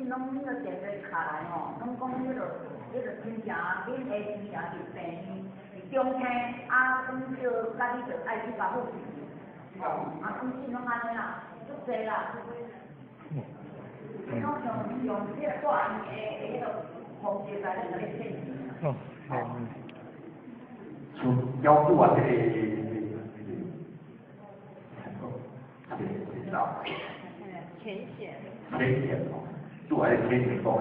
拢迄个电话卡来吼，拢讲迄个亲情，恁的亲情是病院，是中天，啊，咁就家己就爱去甲护士，哦，啊，咁是拢安尼啦，足济啦。用这个大型的迄个方式来骗钱。哦，好。像标注啊，这个浅显哦，做还是浅显讲的。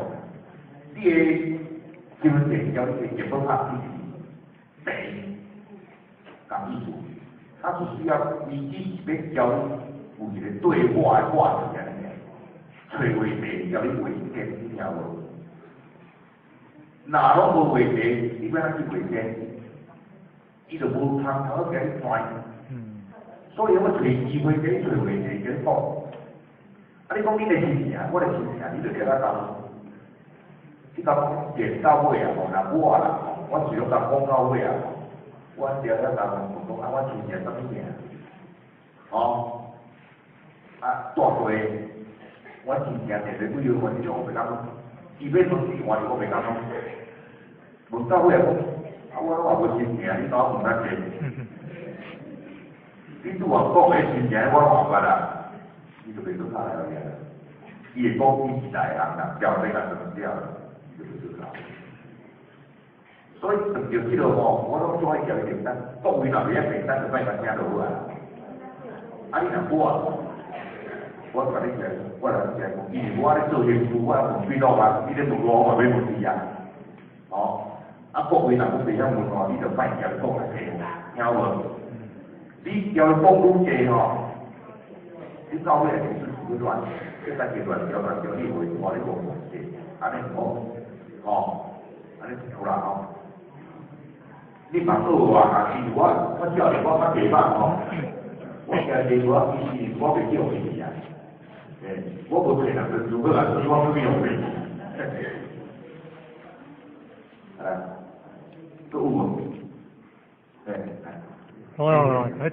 你个基本上要你基本法必须第讲意思，它是需要你只是要教有一个对话的话题安尼。找话题，叫你话题，你听无？哪拢无话题，你要怎去话题？伊就无通好甲你传。所以我找机会给你找话题，给你讲。啊，你讲你的亲情，我的亲情，你就叫他讲。你讲见到尾啊，吼，若我啦，我是拢甲讲到尾啊，我只要甲讲啊，我亲情啥物名？哦，啊，大概。我亲情摕来几号，我就袂讲，伊要问电话，我袂讲。问到尾啊，我拢话无亲情，你搞问咱者？你拄话讲个亲情，我拢话捌啦，伊就袂做下来了。伊会讲伊是大人啦，调底甲怎么调，伊就袂做下。所以碰到即落吼，我拢做爱叫伊订单，讲伊若袂晓订单，就莫甲听落去啊。啊，你若我啊。我甲你讲，我来讲，因为我咧做业务，我问几多嘛，你咧问我，我袂问你啊。哦，啊，各位若要袂晓问哦，你就莫叫伊讲来听，听无？你叫伊讲愈济吼，你到尾会是乱，这三阶段叫你话，我咧讲愈济，安尼好，哦，安尼好啦吼。你嘛做啊，其实我教你我较袂歹吼，我教你我其实我袂叫你啊。我无做人，如果来说，我不用费。都有无？哦，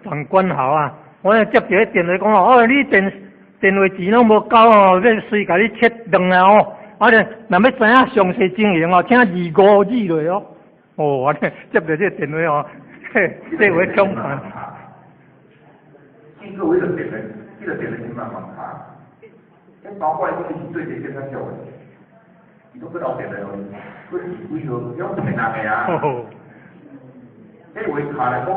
长官好啊！我接一个电话讲哦，你电话钱拢无够哦，要随甲你切断啊哦。啊咧，若要知影详细情形哦，请25字落哦。哦，我咧接到这个电话哦，这回恐怕。这个为了电话，这个电话是慢慢查。包括你是对这跟他叫的，伊都不老电的哦，佢是几号，有骗人的啊。迄话卡来讲，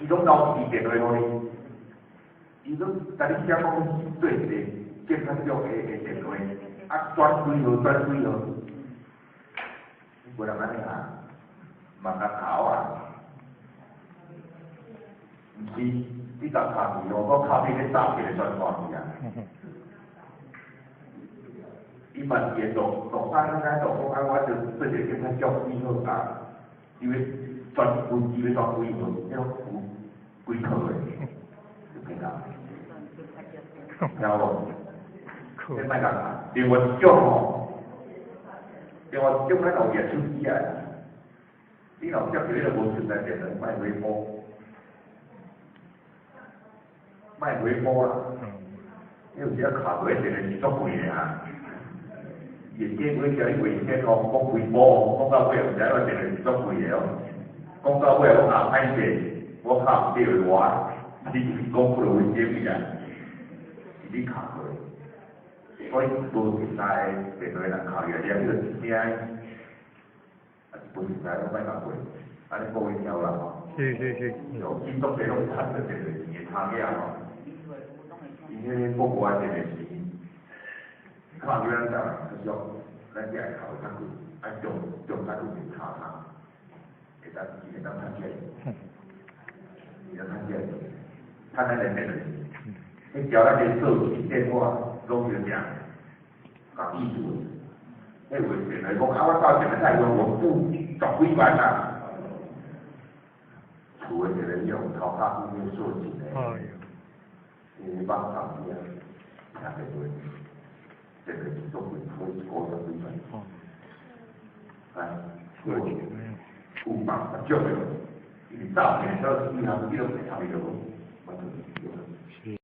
伊拢老是电话互你，伊拢甲你讲讲对一个跟他叫的电话，啊转几号，无人安尼啊，嘛甲头啊，毋是你甲卡住哦，我卡你咧诈骗的算法去啊。伊嘛也懂三应该懂讲，我就这个跟他叫几号啊，因为专分机要转几号，要几套的，就骗人，听无？你莫讲，电话一种吼，电话一种咱老业出机啊，你老接起来就无存在电话，卖回波啦，因为有时卡过电话是足贵的啊。业绩会叫你维先哦，讲规模，讲到尾唔知我电话是足贵的哦，讲到尾我下歹势，我卡唔对我，你是讲不落维先啊，是你卡过，所以无存在电话人卡越了，你就真正，啊无存在我莫甲过，安尼各位听啦吼。是。有金属这种产的电话钱的差价吼，因为国外电话钱。看有咱讲，就是讲，咱这下头较贵，啊中较贵是差差，会当趁钱，会当趁钱，趁咱人民的钱。你叫咱连手机电话拢是这样，讲意思。迄话电来讲，啊我到现在太多，我付10几万啦。厝的一个用头壳有没做钱的？你帮上边，下个月。这个是做贵，可以50几万。哎，有办法叫的，你诈骗到银行，你都没参与到，我就有。